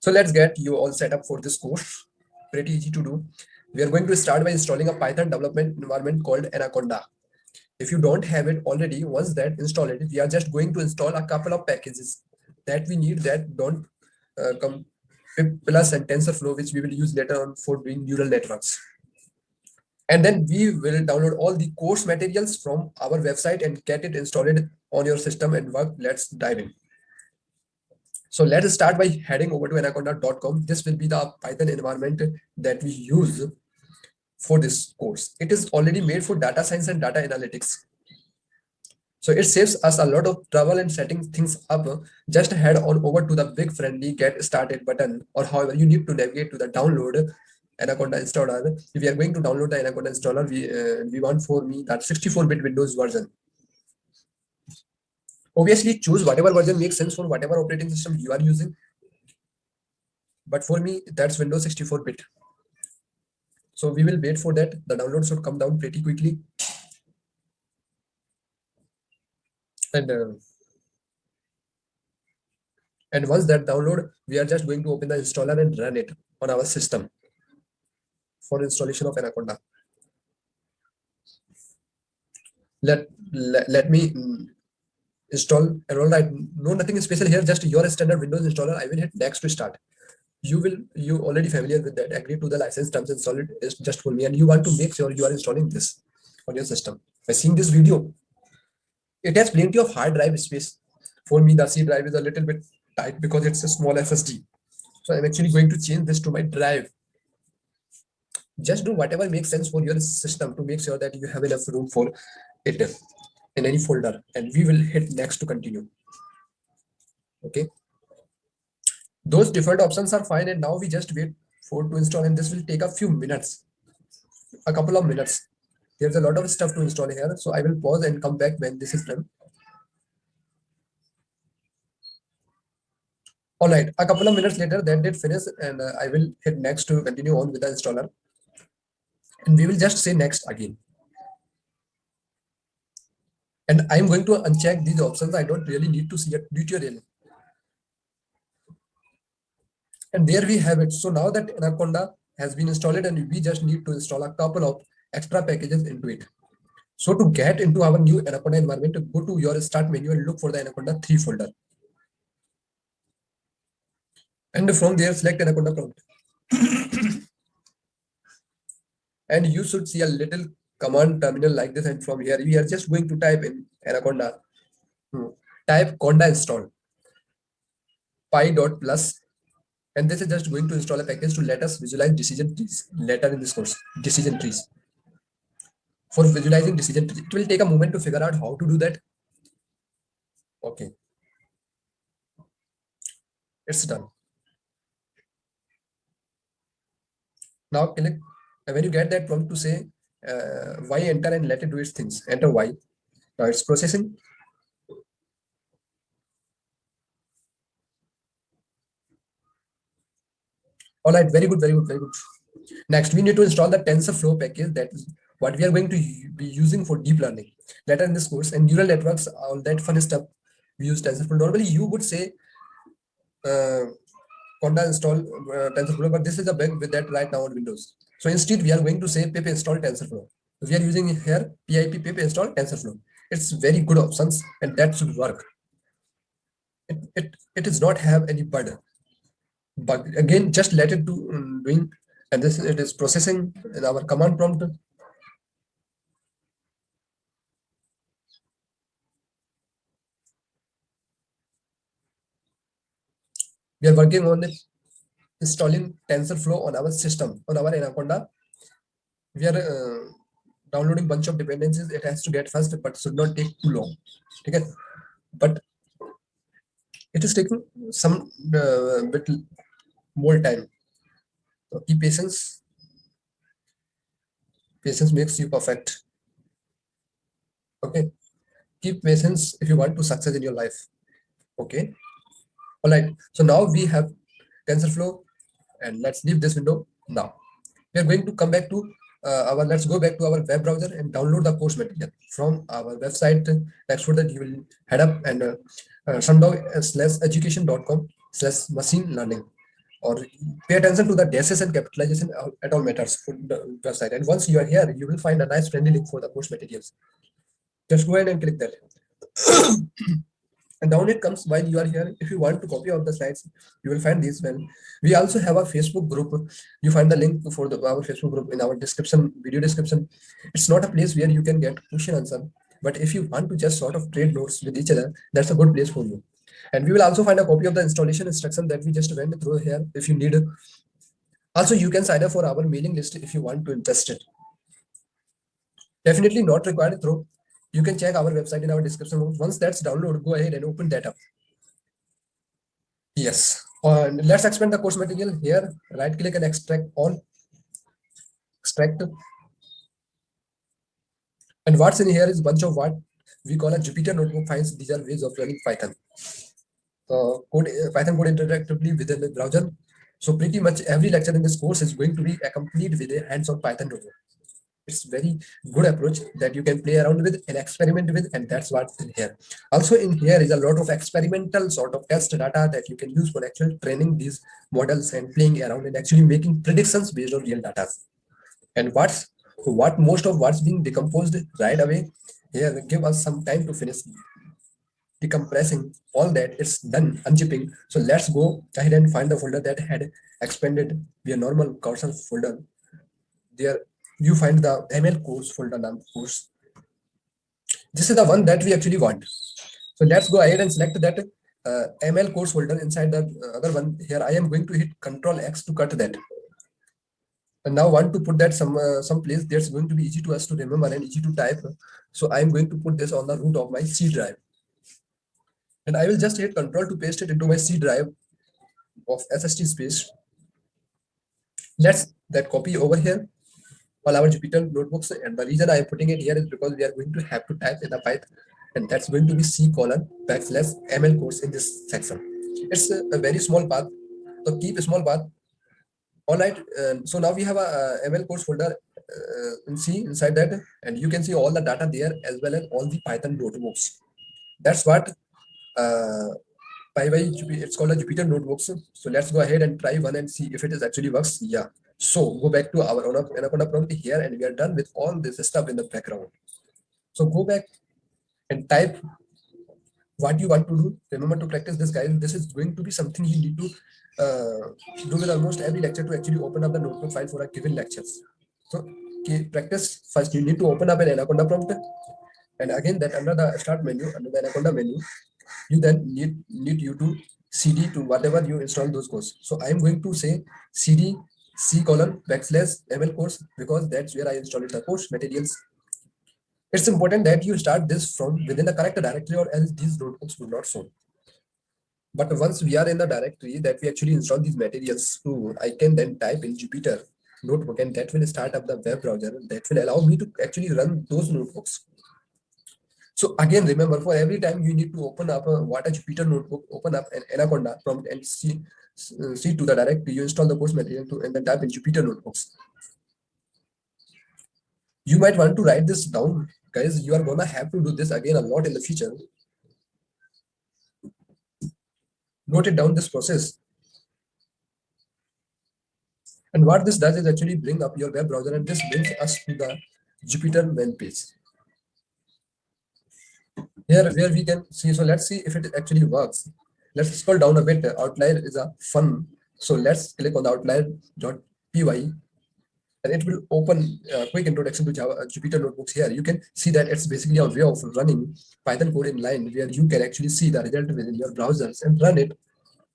So let's get you all set up for this course. Pretty easy to do. We are going to start by installing a Python development environment called Anaconda. If you don't have it already, once that install it, we are just going to install a couple of packages that we need that don't come with Plus and TensorFlow, which we will use later on for doing neural networks. And then we will download all the course materials from our website and get it installed on your system and work. Let's dive in. So let's start by heading over to anaconda.com. This will be the Python environment that we use for this course. It is already made for data science and data analytics. So it saves us a lot of trouble in setting things up. Just head on over to the big friendly get started button, or however you need to navigate to the download Anaconda installer. If we are going to download the Anaconda installer, we want for me that 64-bit Windows version. Obviously, choose whatever version makes sense for whatever operating system you are using. But for me, that's Windows 64-bit. So we will wait for that. The download should come down pretty quickly. And once that download, we are just going to open the installer and run it on our system for installation of Anaconda. Let me install. And all right, no, nothing special here, just your standard Windows installer. I will hit next to start. You already familiar with that. Agree to the license terms and solid is just for me, and you want to make sure you are installing this on your system. By seeing this video, it has plenty of hard drive space. For me, the C drive is a little bit tight because it's a small SSD. So I'm actually going to change this to my drive. Just do whatever makes sense for your system to make sure that you have enough room for it in any folder, and we will hit next to continue. Okay, those default options are fine, and now we just wait for to install, and this will take a few minutes, a couple of minutes. There's a lot of stuff to install here, so I will pause and come back when this is done. All right, a couple of minutes later that did finish, and I will hit next to continue on with the installer, and we will just say next again. And I'm going to uncheck these options. I don't really need to see a tutorial. And there we have it. So now that Anaconda has been installed, and we just need to install a couple of extra packages into it. So to get into our new Anaconda environment, go to your start menu and look for the Anaconda 3 folder. And from there, select Anaconda prompt. And you should see a little command terminal like this. And from here, we are just going to type in Anaconda. Type conda install py.plus. And this is just going to install a package to let us visualize decision trees later in this course. Decision trees. For visualizing decision trees, it will take a moment to figure out how to do that. Okay. It's done. Now click when you get that prompt to say y, enter and let it do its things. Enter y. Now it's processing. All right, very good, very good, very good. Next, we need to install the TensorFlow package. That is what we are going to be using for deep learning later in this course. And neural networks, all that fun stuff, we use TensorFlow. Normally, you would say conda install TensorFlow, but this is a bug with that right now on Windows. So instead, we are going to say pip install TensorFlow. We are using here pip install TensorFlow. It's very good options, and that should work. It does not have any burden. But again, just let it do doing, and this it is processing in our command prompt. We are working on it, installing TensorFlow on our system, on our Anaconda. We are downloading bunch of dependencies. It has to get fast, but should not take too long. Okay, but it is taking some bit more time. So keep patience. Patience makes you perfect. Okay, keep patience if you want to success in your life. Okay. All right. So now we have TensorFlow, and let's leave this window now. We are going to come back to let's go back to our web browser and download the course material from our website. Next for that, you will head up and sundow/education.com/machine learning. or pay attention to the dashes and capitalization at all matters for the website. And once you are here, you will find a nice friendly link for the course materials. Just go ahead and click that. And down it comes while you are here. If you want to copy out the slides, you will find these well. We also have a Facebook group. You find the link for our Facebook group in our description, video description. It's not a place where you can get question answer, but if you want to just sort of trade notes with each other, that's a good place for you. And we will also find a copy of the installation instruction that we just went through here if you need it. Also, you can sign up for our mailing list if you want to invest it. Definitely not required through. You can check our website in our description. Once that's downloaded, go ahead and open that up. Yes. And let's expand the course material here. Right click and extract all. Extract. And what's in here is bunch of what we call a Jupyter notebook files. These are ways of running Python. Python code interactively within the browser. So pretty much every lecture in this course is going to be accompanied with a hands-on Python notebook. It's very good approach that you can play around with and experiment with, and that's what's in here. Also in here is a lot of experimental sort of test data that you can use for actual training these models and playing around and actually making predictions based on real data. And what most of what's being decomposed right away here, give us some time to finish decompressing all that. It's done unzipping. So let's go ahead and find the folder that had expanded via normal cursor folder. There you find the ML course folder name course. This is the one that we actually want. So let's go ahead and select that ML course folder inside the other one. Here I am going to hit Control X to cut that. And now want to put that some place that's going to be easy to us to remember and easy to type. So I am going to put this on the root of my C drive. And I will just hit Control to paste it into my C drive of SSD space. Let's that copy over here all our Jupyter notebooks. And the reason I am putting it here is because we are going to have to type in the pipe, and that's going to be C:\ML course in this section. It's a very small path, so keep a small path. All right. So now we have a ML course folder in C inside that, and you can see all the data there as well as all the Python notebooks. That's what it's called a Jupyter notebooks. So let's go ahead and try one and see if it is actually works. Yeah. So go back to our Anaconda prompt here, and we are done with all this stuff in the background. So go back and type what you want to do. Remember to practice this, guys. This is going to be something you need to do with almost every lecture to actually open up the notebook file for a given lectures. So practice first. You need to open up an Anaconda prompt, and again that under the start menu, under the Anaconda menu, you then need you to cd to whatever you install those courses. So I am going to say cd C:\ML course because that's where I installed the course materials. It's important that you start this from within the correct directory, or else these notebooks will not show. But once we are in the directory that we actually install these materials to, I can then type in Jupyter notebook, and that will start up the web browser that will allow me to actually run those notebooks. So again, remember, for every time you need to open up a Jupyter notebook, open up an Anaconda prompt and see to the directory, you install the course material to, and then type in Jupyter notebooks. You might want to write this down, guys. You are gonna have to do this again a lot in the future. Note it down, this process. And what this does is actually bring up your web browser, and this brings us to the Jupyter main page. Here where we can see, so let's see if it actually works. Let's scroll down a bit. Outlier is a fun. So let's click on the outlier.py, and it will open a quick introduction to Jupyter notebooks. Here you can see that it's basically a way of running Python code in line, where you can actually see the result within your browsers and run it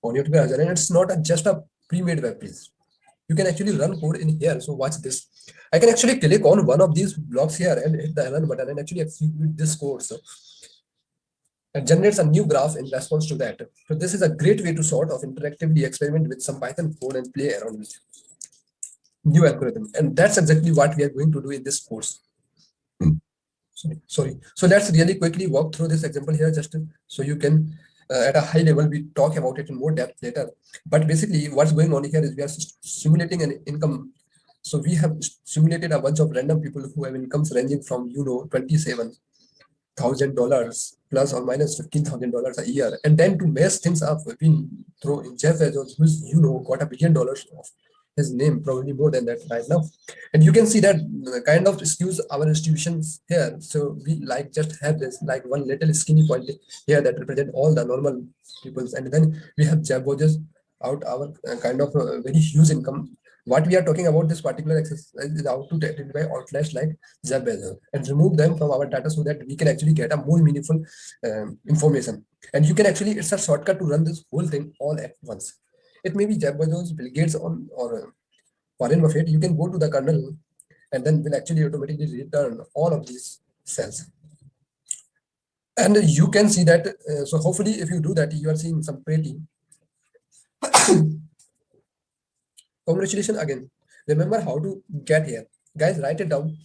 on your browser. And it's not just a pre-made web page. You can actually run code in here. So watch this. I can actually click on one of these blocks here and hit the run button and actually execute this code. So it generates a new graph in response to that. So this is a great way to sort of interactively experiment with some Python code and play around with new algorithm. And that's exactly what we are going to do in this course. Sorry. So let's really quickly walk through this example here, just so you can, at a high level, we talk about it in more depth later. But basically what's going on here is we are simulating an income. So we have simulated a bunch of random people who have incomes ranging from, 27 $1,000 plus or minus $15,000 a year. And then to mess things up, we throw in Jeff Bezos, who's got $1 billion of his name, probably more than that right now. And you can see that kind of skews our institutions here. So we like just have this like one little skinny point here that represent all the normal peoples, and then we have Jeff Bezos out our kind of very huge income. What we are talking about this particular exercise is how to identify outlets like Jeff Bezos and remove them from our data so that we can actually get a more meaningful information. And you can actually, it's a shortcut to run this whole thing all at once. It may be Jeff Bezos, Bill Gates, or Warren Buffett. You can go to the kernel and then will actually automatically return all of these cells. And you can see that. So hopefully, if you do that, you are seeing some pretty. Congratulations again. Remember how to get here. Guys, write it down.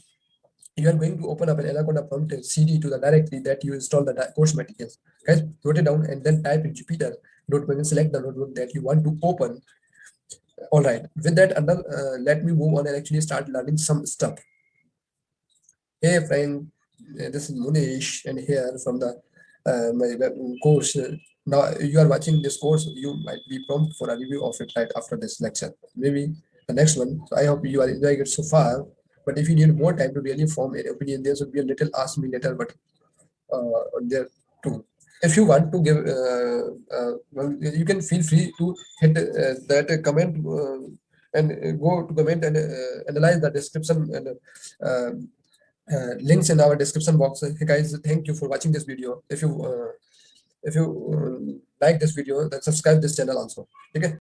You are going to open up an Anaconda prompt CD to the directory that you install the course materials. Guys, write it down and then type in Jupyter notebook and select the notebook that you want to open. All right. With that, let me move on and actually start learning some stuff. Hey, friend, this is Munish, and here from the my course. Now you are watching this course. You might be prompt for a review of it right after this lecture. Maybe the next one. So I hope you are enjoying it so far. But if you need more time to really form an opinion, there should be a little ask me later, but there too. If you want to give, well, you can feel free to hit that comment and go to comment and analyze the description and links in our description box. Hey guys, thank you for watching this video. If you like this video, then subscribe this channel also. Okay.